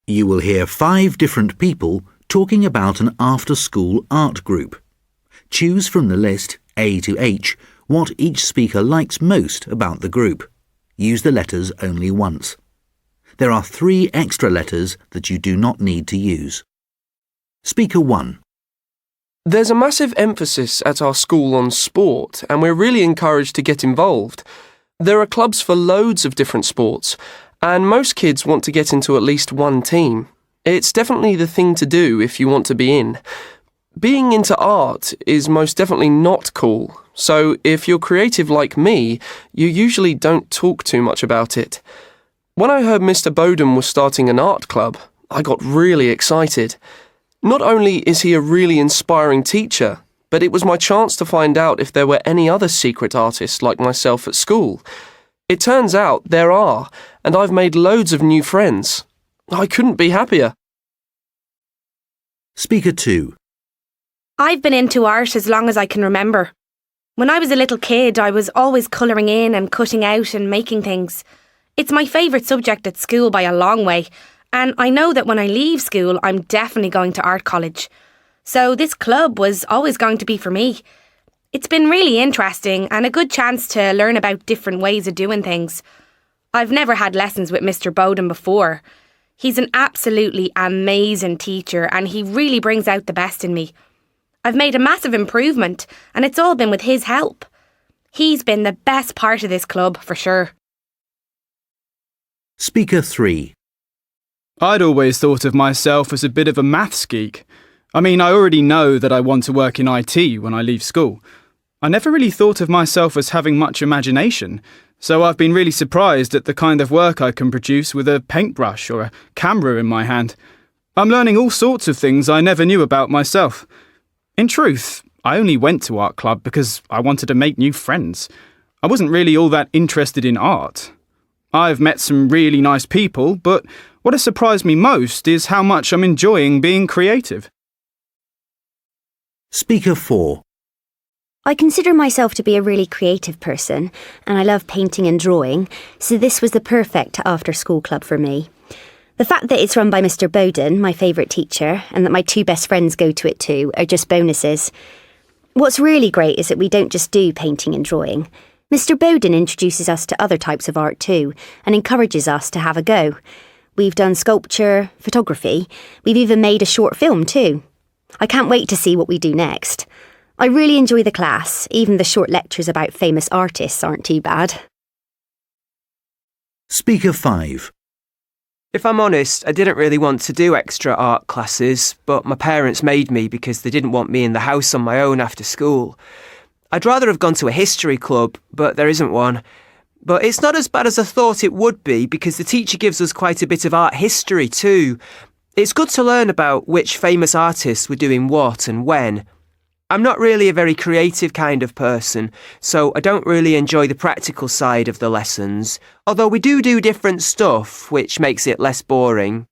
You will hear 5 different people talking about an after-school art group. Choose from the list, A to H, what each speaker likes most about the group. Use the letters only once. There are 3 extra letters that you do not need to use. Speaker 1. There's a massive emphasis at our school on sport, and we're really encouraged to get involved. There are clubs for loads of different sports, and most kids want to get into at least one team. It's definitely the thing to do if you want to be in. Being into art is most definitely not cool, so if you're creative like me, you usually don't talk too much about it. When I heard Mr. Bowden was starting an art club, I got really excited. Not only is he a really inspiring teacher, but it was my chance to find out if there were any other secret artists like myself at school. It turns out there are, and I've made loads of new friends. I couldn't be happier. Speaker 2. I've been into art as long as I can remember. When I was a little kid, I was always colouring in and cutting out and making things. It's my favourite subject at school by a long way, and I know that when I leave school, I'm definitely going to art college. So this club was always going to be for me. It's been really interesting and a good chance to learn about different ways of doing things. I've never had lessons with Mr. Bowden before. He's an absolutely amazing teacher and he really brings out the best in me. I've made a massive improvement and it's all been with his help. He's been the best part of this club for sure. Speaker 3. I'd always thought of myself as a bit of a maths geek. I mean, I already know that I want to work in IT when I leave school. I never really thought of myself as having much imagination, so I've been really surprised at the kind of work I can produce with a paintbrush or a camera in my hand. I'm learning all sorts of things I never knew about myself. In truth, I only went to art club because I wanted to make new friends. I wasn't really all that interested in art. I've met some really nice people, but what has surprised me most is how much I'm enjoying being creative. Speaker 4. I consider myself to be a really creative person, and I love painting and drawing, so this was the perfect after-school club for me. The fact that it's run by Mr. Bowden, my favourite teacher, and that my 2 best friends go to it too, are just bonuses. What's really great is that we don't just do painting and drawing. Mr. Bowden introduces us to other types of art too, and encourages us to have a go. We've done sculpture, photography, we've even made a short film too. I can't wait to see what we do next. I really enjoy the class, even the short lectures about famous artists aren't too bad. Speaker 5. If I'm honest, I didn't really want to do extra art classes, but my parents made me because they didn't want me in the house on my own after school. I'd rather have gone to a history club, but there isn't one. But it's not as bad as I thought it would be because the teacher gives us quite a bit of art history too. It's good to learn about which famous artists were doing what and when. I'm not really a very creative kind of person, so I don't really enjoy the practical side of the lessons, although we do different stuff, which makes it less boring.